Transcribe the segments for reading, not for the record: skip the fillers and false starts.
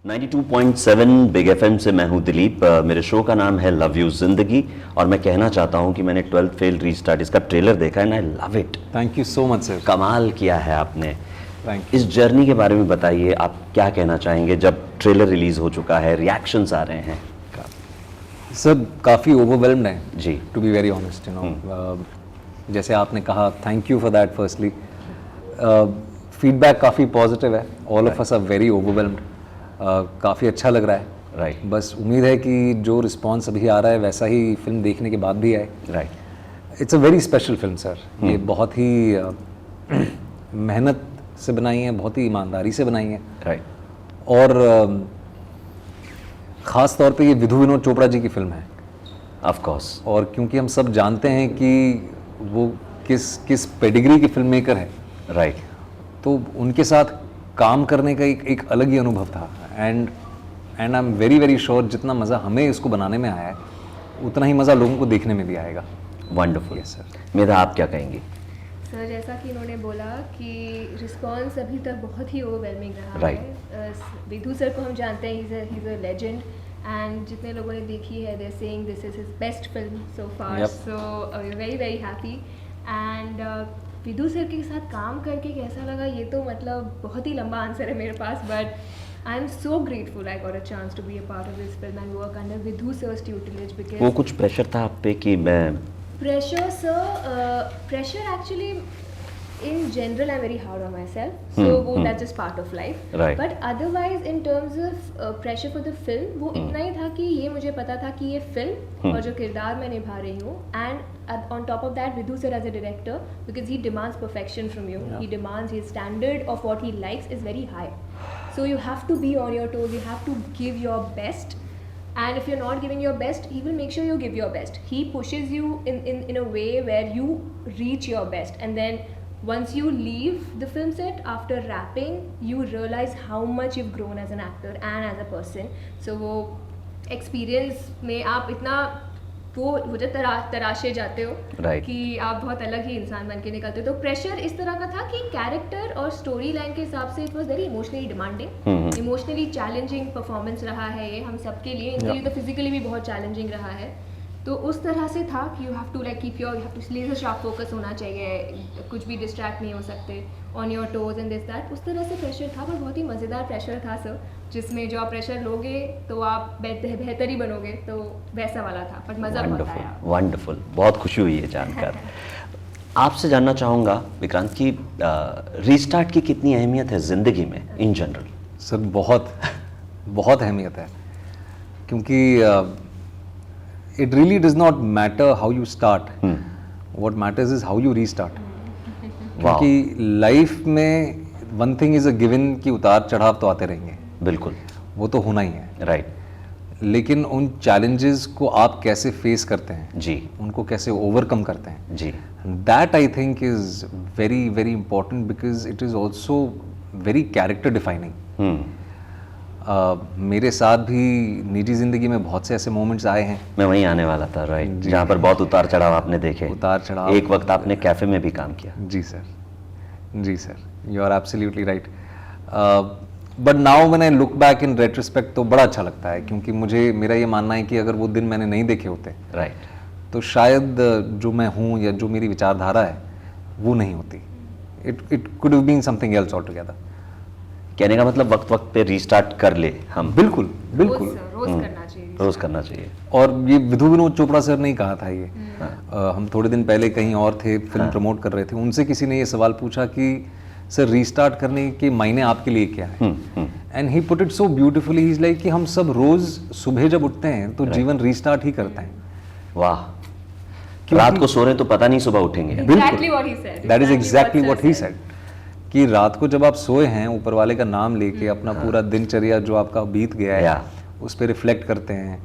92.7 big FM से मैं हूं दिलीप। मेरे शो का नाम है लव यू जिंदगी और मैं कहना चाहता हूं कि मैंने 12th फेल रीस्टार्ट इसका ट्रेलर देखा and I love it. Thank you so much sir. कमाल किया है आपने। थैंक इस जर्नी के बारे में बताइए, आप क्या कहना चाहेंगे जब ट्रेलर रिलीज हो चुका है, रिएक्शंस आ रहे हैं? यू सर, काफ़ी ओवरवेल्म्ड है जी। To be very honest, you know. जैसे आपने कहा, thank you for that firstly. Feedback काफ़ी पॉजिटिव है, all of us are very overwhelmed. काफ़ी अच्छा लग रहा है। राइट। बस उम्मीद है कि जो रिस्पॉन्स अभी आ रहा है वैसा ही फिल्म देखने के बाद भी आए। Right. It's a very special film sir. ये बहुत ही मेहनत से बनाई है, बहुत ही ईमानदारी से बनाई है। राइट। और ख़ास तौर पे ये विधु विनोद चोपड़ा जी की फिल्म है, ऑफ कोर्स। और क्योंकि हम सब जानते हैं कि वो किस पेडिग्री के फिल्म मेकर है, राइट। तो उनके साथ काम करने का एक अलग ही अनुभव था। And I am very very sure जितना मज़ा हमें इसको बनाने में आया है उतना ही मज़ा लोगों को देखने में भी आएगा। वंडरफुल। Yes sir. मेधा, आप क्या कहेंगी? सर, जैसा कि इन्होंने बोला कि रिस्पांस अभी तक बहुत ही ओवरवेलमिंग रहा Right. है। विधु सर को हम जानते हैं, he is a legend, and जितने लोगों ने देखी है, they are saying this is his best film so far. Yep. So very very happy. And Vidhu sir के साथ काम करके कैसा लगा, ये तो मतलब बहुत ही लंबा आंसर है मेरे पास, but I am so grateful I got a chance to be a part of this film and work under Vidhu sir's tutelage. वो बिकॉज कुछ प्रेशर था आप पे कि मैं pressure, sir, pressure actually in general I'm very hard on myself, so that's just part of life. Right. But otherwise in terms of pressure for the film, वो इतना ही था कि ये मुझे पता था कि ये फिल्म और जो किरदार मैं निभा रही हूँ, and on top of that Vidhu sir as a director, because he demands perfection from you. Yeah. He demands, his standard of what he likes is very high, so you have to be on your toes, you have to give your best. And if you're not giving your best, he will make sure you give your best. He pushes you in a way where you reach your best. And then once you leave the film set after wrapping, you realize how much you've grown as an actor and as a person. So वो experience में आप इतना वो जब तराशे जाते हो Right. कि आप बहुत अलग ही इंसान बन के निकलते हो। तो प्रेशर इस तरह का था कि कैरेक्टर और स्टोरी लाइन के हिसाब से it was very emotionally demanding, emotionally challenging performance रहा है ये हम सबके लिए, इनके लिए तो फिजिकली भी बहुत चैलेंजिंग रहा है। तो उस तरह से था कि you have to like keep your, you have to laser sharp focus होना चाहिए, कुछ भी डिस्ट्रैक्ट नहीं हो सकते, on your toes and this that. उस तरह से प्रेशर था, पर बहुत ही मज़ेदार प्रेशर था सर, जिसमें जो आप प्रेशर लोगे तो आप बेहतर ही बनोगे, तो वैसा वाला था, बट मज़ा बहुत आया। वंडरफुल, बहुत खुशी हुई है जानकर। आपसे जानना चाहूँगा विक्रांत की रीस्टार्ट की कितनी अहमियत है ज़िंदगी में इन जनरल? सर बहुत बहुत अहमियत है, क्योंकि it really does not matter how you start. What matters is how you restart. क्योंकि लाइफ में one thing is a given कि उतार चढ़ाव तो आते रहेंगे, बिल्कुल, वो तो होना ही है। राइट। लेकिन उन चैलेंजेस को आप कैसे फेस करते हैं, जी। उनको कैसे ओवरकम करते हैं, जी। That I think is very very important, because it is also very character defining. मेरे साथ भी निजी ज़िंदगी में बहुत से ऐसे मोमेंट्स आए हैं। मैं वहीं आने वाला था, राइट, जहाँ पर बहुत उतार चढ़ाव आपने देखे। उतार चढ़ाव, एक वक्त आपने कैफे में भी काम किया। जी सर, जी sir, you are absolutely right. But now when I look back in retrospect तो बड़ा अच्छा लगता है, क्योंकि मेरा ये मानना है कि अगर वो दिन मैंने नहीं देखे होते, राइट, तो शायद जो मैं हूँ या जो मेरी विचारधारा है वो नहीं होती। It could have been something else all together. कहने का मतलब वक्त वक्त पे रीस्टार्ट कर ले हम। बिल्कुल बिल्कुल, रोज करना चाहिए, रोज करना चाहिए। और ये विधु विनोद चोपड़ा सर ने ही कहा था ये। हम थोड़े दिन पहले कहीं और थे, फिल्म प्रमोट कर रहे थे, उनसे किसी ने ये सवाल पूछा कि सर रीस्टार्ट करने के मायने आपके लिए क्या है, and he put it so beautifully, he is like कि हम सब रोज सुबह जब उठते हैं तो जीवन रीस्टार्ट ही करते हैं। वाह, रात को सो रहे तो पता नहीं सुबह उठेंगे। Exactly what he said. That is exactly what what he said, कि रात को जब आप सोए हैं ऊपर वाले का नाम लेके अपना पूरा दिनचर्या जो आपका बीत गया है उस पर रिफ्लेक्ट करते हैं,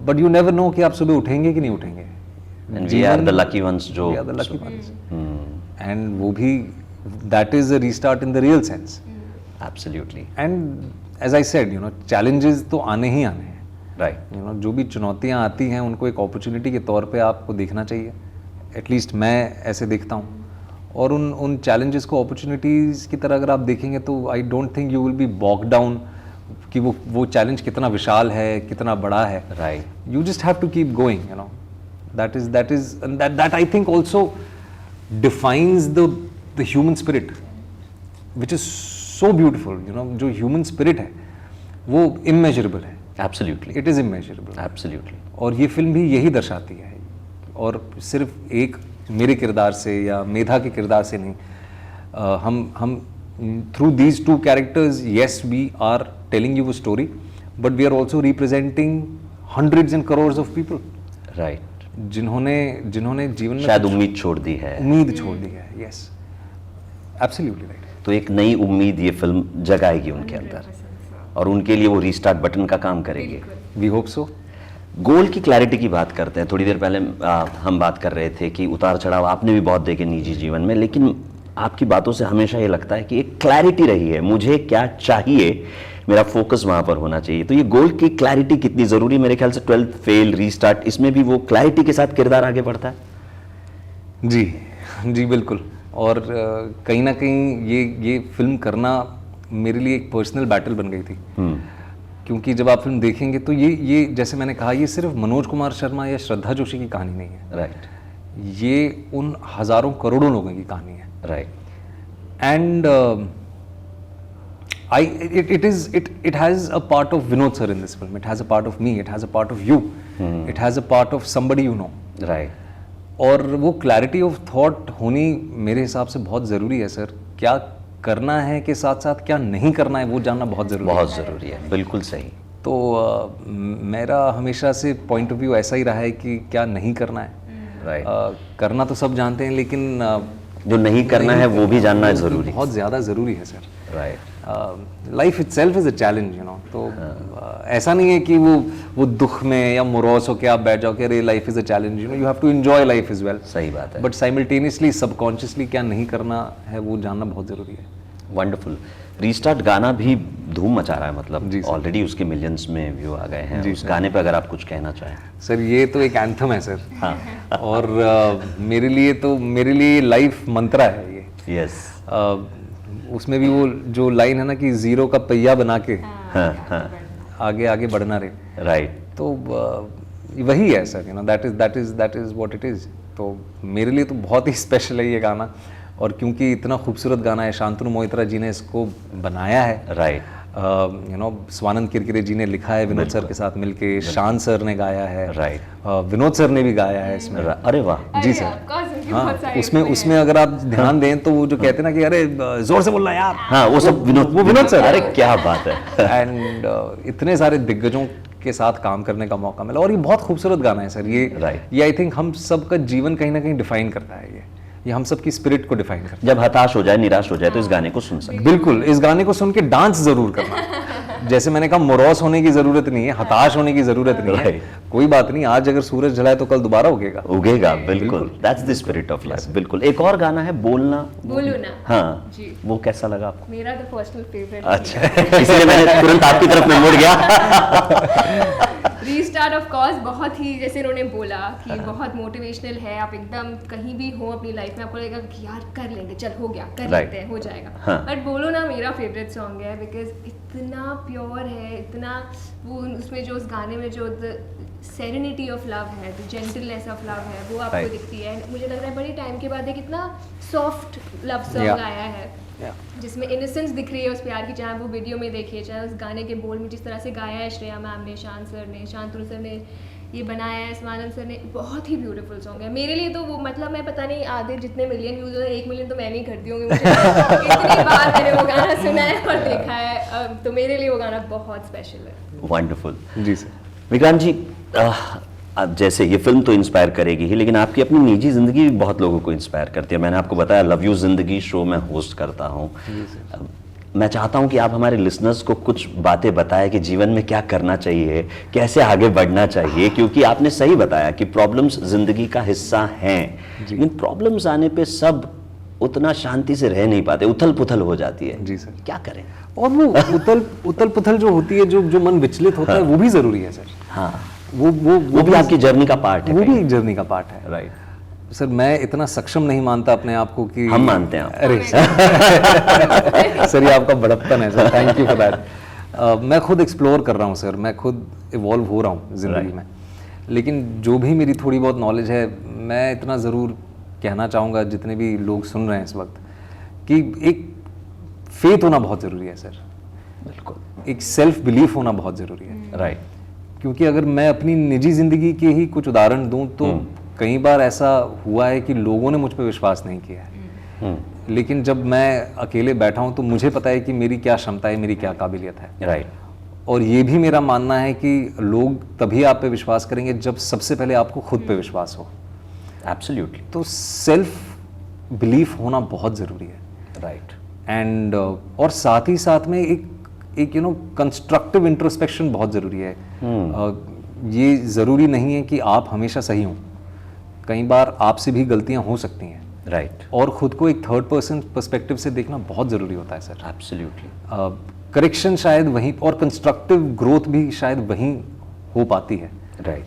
बट यू नेवर नो कि आप सुबह उठेंगे कि नहीं उठेंगे। And we are the lucky ones जो we are the lucky ones. And वो भी that is a restart in the real sense. Absolutely. And as I said, you know, challenges तो आने ही आने हैं, Right. you know, जो भी चुनौतियाँ आती हैं उनको एक अपॉर्चुनिटी के तौर पे आपको देखना चाहिए, एटलीस्ट मैं ऐसे देखता हूँ। और उन चैलेंजेस को अपॉर्चुनिटीज़ की तरह अगर आप देखेंगे तो I don't think you will be bogged down कि वो चैलेंज कितना विशाल है, कितना बड़ा है. Right. You just have to keep going, you know. That is and that I think also defines the human spirit, which is so beautiful, you know. जो human spirit है वो immeasurable है. Absolutely. It is immeasurable. Absolutely. और ये film भी यही दर्शाती है. और सिर्फ एक मेरे किरदार से या मेधा के किरदार से नहीं, हम through these two characters, yes, we are telling you a story, but we are also representing hundreds and crores of people. Right. जिन्होंने जीवन में शायद उम्मीद छोड़ दी है. उम्मीद छोड़ दी है. Yes, absolutely right. तो एक नई उम्मीद ये फिल्म जगाएगी उनके अंदर और उनके लिए वो रीस्टार्ट बटन का काम करेगी. We hope so. गोल की क्लैरिटी की बात करते हैं. थोड़ी देर पहले हम बात कर रहे थे कि उतार चढ़ाव आपने भी बहुत देखे निजी जीवन में, लेकिन आपकी बातों से हमेशा ये लगता है कि एक क्लैरिटी रही है, मुझे क्या चाहिए, मेरा फोकस वहां पर होना चाहिए. तो ये गोल की क्लैरिटी कितनी जरूरी, मेरे ख्याल से 12th फेल रीस्टार्ट, इसमें भी वो क्लैरिटी के साथ किरदार आगे बढ़ता है. जी बिल्कुल. और कहीं ना कहीं ये फिल्म करना मेरे लिए एक पर्सनल बैटल बन गई थी. क्योंकि जब आप फिल्म देखेंगे तो ये जैसे मैंने कहा, ये सिर्फ मनोज कुमार शर्मा या श्रद्धा जोशी की कहानी नहीं है. राइट. ये उन हजारों करोड़ों लोगों की कहानी है. Right. And it has a part of Vinod sir in this film. It has a part of me. It has a part of you. It has a part of somebody you know. Right. और वो clarity of thought होनी मेरे हिसाब से बहुत ज़रूरी है sir. क्या करना है के साथ साथ क्या नहीं करना है वो जानना बहुत ज़रूरी है. बहुत ज़रूरी है. बिल्कुल सही. तो मेरा हमेशा से पॉइंट ऑफ व्यू ऐसा ही रहा है कि क्या नहीं करना है. राइट. करना तो सब जानते हैं, लेकिन जो नहीं करना है वो भी जानना जरूरी. बहुत ज़्यादा ज़रूरी है sir. Right. Life itself is a challenge, you no. तो ऐसा नहीं है कि वो दुख में या मुरौस हो के आप बैठ जाओ कि अरे life is a challenge, you know. You have to enjoy life is well. सही बात है. बट साइमल्टेनियसली सबकॉन्शियसली क्या नहीं करना है वो जानना बहुत ज़रूरी है. वंडरफुल. रीस्टार्ट गाना भी धूम मचा रहा है, मतलब जी सर. ऑलरेडी उसके मिलियंस में व्यू आ गए हैं. जी उस सर. गाने पे अगर आप कुछ कहना चाहें. सर ये तो एक एंथम है सर. हाँ. और मेरे लिए लाइफ मंत्रा है ये. यस. उसमें भी वो जो लाइन है ना कि जीरो का पहिया बना के हाँ. आगे आगे बढ़ना रे. राइट. तो वही है sir, you know. That is what it is. तो मेरे लिए तो बहुत ही स्पेशल है ये गाना. और क्योंकि इतना खूबसूरत गाना है, शांतनु मोहित्रा जी ने इसको बनाया है. Right. You know, Swanand Kirkire ji ने लिखा है विनोद सर के साथ मिलके, शान सर ने गाया है. राइट. विनोद सर ने भी गाया है इसमें. अरे वाह. जी सर. हाँ, उसमें अगर आप ध्यान दें तो वो जो कहते हैं ना कि अरे जोर से बोलना यार, हाँ, वो सब विनोद सर. अरे क्या बात है. एंड इतने सारे दिग्गजों के साथ काम करने का मौका मिला. और ये बहुत खूबसूरत गाना है सर. ये आई थिंक हम सबका जीवन कहीं ना कहीं डिफाइन करता है. ये हम सबकी स्पिरिट को डिफाइन करता है. जब हताश हो जाए, निराश हो जाए, तो इस गाने को सुन सकते. बिल्कुल. इस गाने को सुन के डांस जरूर करना. जैसे मैंने कहा, मोरौस होने की जरूरत नहीं है, हताश होने की जरूरत नहीं है. कोई बात नहीं, आज अगर सूरज ढला है तो कल दोबारा उगेगा. बिल्कुल. That's the spirit of life. बिल्कुल. एक और गाना है बोलो ना. हाँ जी. वो कैसा लगा आपको? मेरा तो पर्सनल फेवरेट. अच्छा. इसलिए मैंने तुरंत आपकी तरफ में मुड़ गया. रीस्टार्ट ऑफ कोर्स बहुत ही, जैसे उन्होंने बोला कि बहुत मोटिवेशनल है. आप एकदम कहीं भी हो अपनी लाइफ में, आपको लगेगा कि यार कर लेंगे, चल हो गया, कर लेते हैं, हो जाएगा. बट बोलो ना मेरा फेवरेट सॉन्ग है, बिकॉज इतना प्योर है, इतना वो उसमें जो उस गाने में जो द सेरेनिटी ऑफ लव है, द जेंटलनेस ऑफ लव है, वो आपको दिखती है. मुझे लग रहा है बड़े टाइम के बाद एक इतना सॉफ्ट लव सॉन्ग आया है जिसमें इनोसेंस दिख रही है उस प्यार की, चाहे वो वीडियो में देखिए, चाहे उस गाने के बोल में जिस तरह से गाया है श्रेया मैम ने, शान सर ने, शांतनु सर ने ये बनाया है, स्वानंद सर ने. बहुत ही ब्यूटीफुल सॉन्ग है मेरे लिए. तो वो मतलब मैं पता नहीं आधे जितने मिलियन व्यूज है, 1 मिलियन तो मैं नहीं करती होंगी. मुझे इतनी बार मैंने वो गाना सुना है और देखा है, तो मेरे लिए वो गाना बहुत स्पेशल है. वंडरफुल. जी सर. विक्रांत जी, अब जैसे ये फिल्म तो इंस्पायर करेगी ही, लेकिन आपकी अपनी निजी जिंदगी भी बहुत लोगों को इंस्पायर करती है. मैंने आपको बताया लव यू जिंदगी शो में होस्ट करता हूँ. मैं चाहता हूँ कि आप हमारे लिसनर्स को कुछ बातें बताएं कि जीवन में क्या करना चाहिए, कैसे आगे बढ़ना चाहिए. क्योंकि आपने सही बताया कि प्रॉब्लम्स जिंदगी का हिस्सा हैं, लेकिन प्रॉब्लम्स आने पे सब उतना शांति से रह नहीं पाते, उथल पुथल हो जाती है. जी सर. क्या करें? और वो उथल पुथल जो होती है, जो मन विचलित होता है, वो भी जरूरी है सर. हाँ. वो भी आपकी जर्नी का पार्ट है. वो भी एक जर्नी का पार्ट है. राइट. सर मैं इतना सक्षम नहीं मानता अपने आप को कि हम मानते हैं. अरे सर ये आपका बड़प्पन है sir. Thank you for that. मैं खुद एक्सप्लोर कर रहा हूँ सर, मैं खुद इवॉल्व हो रहा हूँ ज़िंदगी में, लेकिन जो भी मेरी थोड़ी बहुत नॉलेज है, मैं इतना ज़रूर कहना चाहूँगा जितने भी लोग सुन रहे हैं इस वक्त, कि एक फेथ होना बहुत ज़रूरी है सर, बिल्कुल, एक सेल्फ बिलीफ होना बहुत ज़रूरी है। राइट, क्योंकि अगर मैं अपनी निजी ज़िंदगी के ही कुछ उदाहरण दूं तो कई बार ऐसा हुआ है कि लोगों ने मुझ पर विश्वास नहीं किया है, लेकिन जब मैं अकेले बैठा हूं तो मुझे पता है कि मेरी क्या क्षमता है, मेरी क्या काबिलियत है। राइट, और ये भी मेरा मानना है कि लोग तभी आप पे विश्वास करेंगे जब सबसे पहले आपको खुद पे विश्वास हो। एब्सोल्युटली, तो सेल्फ बिलीफ होना बहुत ज़रूरी है। राइट, एंड और साथ ही साथ में एक कंस्ट्रक्टिव इंट्रोस्पेक्शन बहुत ज़रूरी है। ये ज़रूरी नहीं है कि आप हमेशा सही हों, कई बार आपसे भी गलतियां हो सकती हैं, राइट, और खुद को एक थर्ड पर्सन पर्सपेक्टिव से देखना बहुत ज़रूरी होता है सर। एब्सोल्युटली, करेक्शन शायद वहीं, और कंस्ट्रक्टिव ग्रोथ भी शायद वहीं हो पाती है। राइट,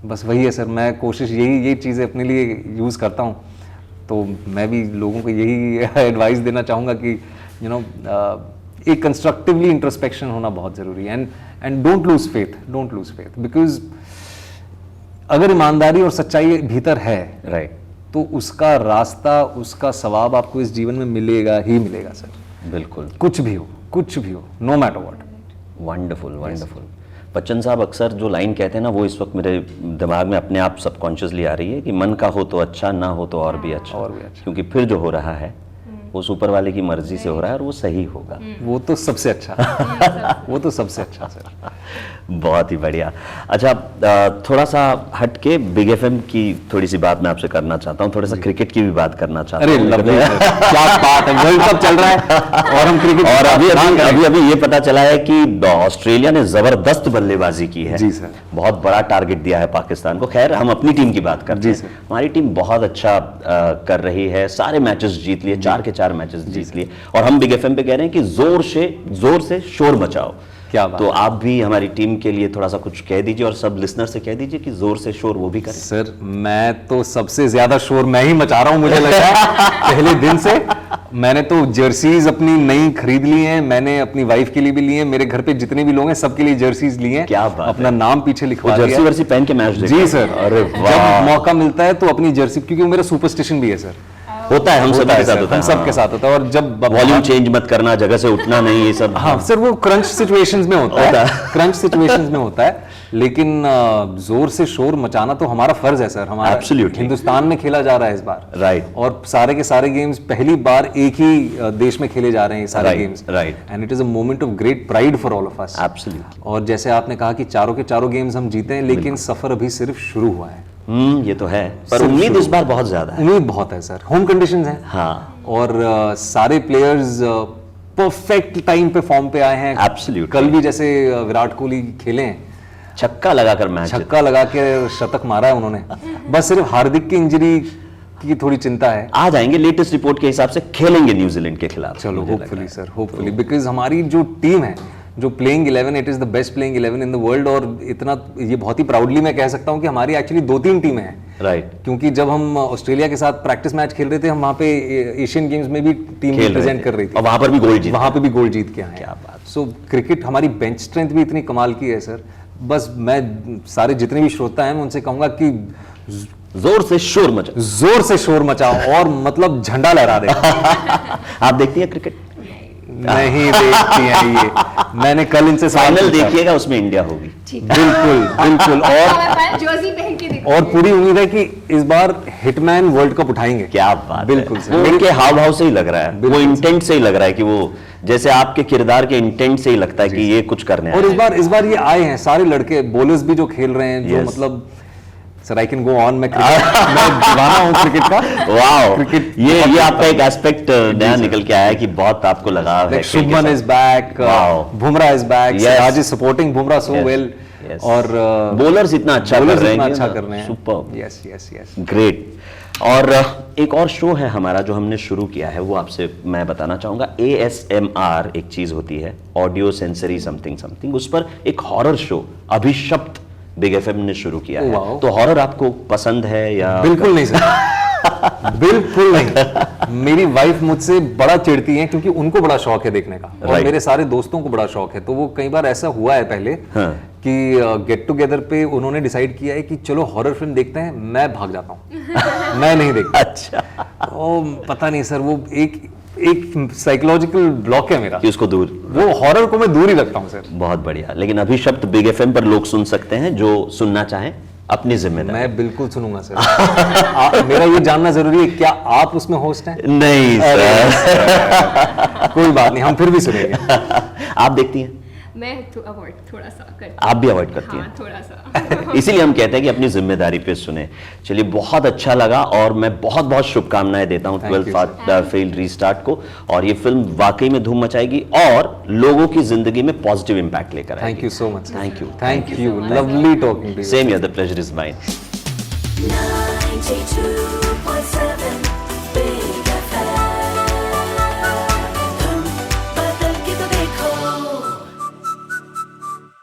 बस वही है सर, मैं कोशिश ये चीज़ें अपने लिए यूज़ करता हूँ, तो मैं भी लोगों को यही एडवाइस देना चाहूँगा कि एक कंस्ट्रक्टिवली इंट्रोस्पेक्शन होना बहुत ज़रूरी है। And don't lose faith, because अगर ईमानदारी और सच्चाई भीतर है, राइट, तो उसका रास्ता, उसका सवाब आपको इस जीवन में मिलेगा ही मिलेगा सर, बिल्कुल, कुछ भी हो, no matter what. Wonderful, wonderful. Bachchan साहब अक्सर जो लाइन कहते हैं ना, वो इस वक्त मेरे दिमाग में अपने आप सबकॉन्शियसली आ रही है कि मन का हो तो अच्छा, ना हो तो और भी अच्छा, क्योंकि फिर जो हो रहा है वो सुपर वाले की मर्जी से हो रहा है और वो सही होगा। वो तो सबसे अच्छा वो तो सबसे अच्छा सर। बहुत ही बढ़िया। अच्छा, थोड़ा सा हट के बिग एफएम की थोड़ी सी बात मैं आपसे करना चाहता हूँ, थोड़ा सा क्रिकेट की भी बात करना चाहता हूँ। क्या बात है, वर्ल्ड कप चल रहा है और हम क्रिकेट, और अभी ये पता चला है कि ऑस्ट्रेलिया ने जबरदस्त बल्लेबाजी की है। जी सर, बहुत बड़ा टारगेट दिया है पाकिस्तान को। खैर, हम अपनी टीम की बात करते हैं। हमारी टीम बहुत अच्छा कर रही है, सारे मैचेस जीत लिए, 4 के 4 मैचेस जीत लिए, और हम बिग एफएम पे कह रहे हैं कि जोर से शोर मचाओ। क्या बात। तो आप भी हमारी टीम के लिए थोड़ा सा कुछ कह दीजिए और सब लिसनर से कह दीजिए कि जोर से शोर वो भी करें। सर, मैं तो सबसे ज्यादा शोर मैं ही मचा रहा हूं, मुझे लगता है पहले दिन से। मैंने तो जर्सीज अपनी नई खरीद ली हैं, मैंने अपनी वाइफ के लिए भी ली हैं, मेरे घर पे जितने भी लोग हैं सबके लिए जर्सीज ली हैं। क्या बात, अपना नाम पीछे लिखवा दिया। जर्सी वर्सी पहन के मैच देखते हैं? जी सर, अरे जब मौका मिलता है तो अपनी जर्सी, क्योंकि वो मेरा सुपरस्टिशन भी है सर। होता है, हम सबके साथ होता है, हम सबके साथ होता है। और जब वॉल्यूम चेंज मत करना, जगह से उठना नहीं, ये सब। हाँ सर, वो क्रंच सिचुएशंस में होता है, क्रंच सिचुएशंस में होता है, लेकिन जोर से शोर मचाना तो हमारा फर्ज है सर। हमारा हिंदुस्तान में खेला जा रहा है इस बार, राइट, और सारे के सारे गेम्स पहली बार एक ही देश में खेले जा रहे हैं, सारे games, right, and it is a moment of great pride for all of us. Absolutely. और जैसे आपने कहा कि चारों के चारों गेम्स हम जीते हैं, लेकिन सफर अभी सिर्फ शुरू हुआ है। ये तो है, पर उम्मीद इस बार बहुत ज्यादा है। उम्मीद बहुत है सर, होम कंडीशंस हैं। हाँ, और सारे प्लेयर्स परफेक्ट टाइम पे फॉर्म पे आए हैं। एब्सोल्युटली। कल भी जैसे विराट कोहली खेले हैं, छक्का लगाकर मैच, छक्का लगा के शतक मारा है उन्होंने। बस सिर्फ हार्दिक की इंजरी की थोड़ी चिंता है। आ जाएंगे, लेटेस्ट रिपोर्ट के हिसाब से खेलेंगे न्यूजीलैंड के खिलाफ। चलो होपफुली सर, होपफुली, बिकॉज हमारी जो टीम है, जो playing 11, it is the best playing 11 in the world. और इतना ये बहुत ही प्राउडली मैं कह सकता हूँ कि हमारी एक्चुअली 2-3 टीमें हैं, राइट, क्योंकि जब हम ऑस्ट्रेलिया के साथ प्रैक्टिस मैच खेल रहे थे, हम वहाँ पे एशियन गेम्स में भी टीम रिप्रेजेंट कर रही थी, और वहां पर भी गोल्ड जीत, वहाँ पे भी गोल्ड जीत के आए। क्या बात। सो क्रिकेट, हमारी बेंच स्ट्रेंथ भी इतनी कमाल की है सर। बस मैं सारे जितने भी श्रोता हैं, मैं उनसे कहूंगा कि जोर से शोर मचाओ, जोर से शोर मचाओ, और मतलब झंडा लहरा दे। आप देखती हैं क्रिकेट? नहीं देखती हैं ये। मैंने कल इनसे फाइनल देखिएगा, उसमें इंडिया होगी। बिल्कुल बिल्कुल। और पूरी उम्मीद है कि इस बार हिटमैन वर्ल्ड कप उठाएंगे। क्या बात, बिल्कुल है। वो उनके हाव भाव से ही लग रहा है, वो इंटेंट से ही लग रहा है कि वो जैसे आपके किरदार के इंटेंट से ही लगता है कि ये कुछ करने आए। और इस बार ये आए हैं सारे लड़के, बॉलर्स भी जो खेल रहे हैं, जो मतलब sir I can go on, मैं दीवाना हूं क्रिकेट का। वाओ, क्रिकेट ये आपका एक एस्पेक्ट नया निकल के आया है कि बहुत आपको लगाव है। Shubman is back, Bumrah is back, Siraj is supporting Bumrah so well, और बॉलर्स इतना अच्छा कर रहे हैं, super, yes yes yes, great. और एक और शो है हमारा जो हमने शुरू किया है, वो आपसे मैं बताना चाहूंगा। ASMR एक चीज होती है, ऑडियो सेंसरी समथिंग समथिंग, उस पर एक हॉरर शो अभिशप्त बिग एफएम ने शुरू किया है। तो हॉरर आपको पसंद है या? बिल्कुल नहीं सर, बिल्कुल नहीं। मेरी वाइफ मुझसे बड़ा चिढ़ती है क्योंकि उनको बड़ा शौक है देखने का, और Right. मेरे सारे दोस्तों को बड़ा शौक है। तो वो कई बार ऐसा हुआ है पहले हाँ. कि गेट टुगेदर पे उन्होंने डिसाइड किया है कि चलो हॉरर फिल्म देखते हैं, मैं भाग जाता हूँ। मैं नहीं देखता। अच्छा, पता नहीं सर, वो एक साइकोलॉजिकल ब्लॉक है मेरा कि उसको दूर। वो हॉरर को मैं दूर ही रखता हूँ सर। बहुत बढ़िया। लेकिन अभी शब्द बिग एफएम पर लोग सुन सकते हैं, जो सुनना चाहें अपनी जिम्मेदारी। मैं बिल्कुल सुनूंगा सर। मेरा ये जानना जरूरी है, क्या आप उसमें होस्ट हैं? नहीं सर। कोई बात नहीं, हम फिर भी सुनेंगे। आप देखती हैं? मैं अवॉइड थोड़ा सा करती आप भी अवॉइड करती हाँ, हैं? थोड़ा सा। इसीलिए हम कहते हैं कि अपनी जिम्मेदारी पे सुने। चलिए, बहुत अच्छा लगा और मैं बहुत बहुत शुभकामनाएं देता हूं Thank you, 12th fail restart को। और ये फिल्म वाकई में धूम मचाएगी और लोगों की जिंदगी में पॉजिटिव इंपैक्ट लेकर आएगी। Thank you so much. Thank you. Thank you. Lovely talking to you. Same here, the pleasure is mine. 92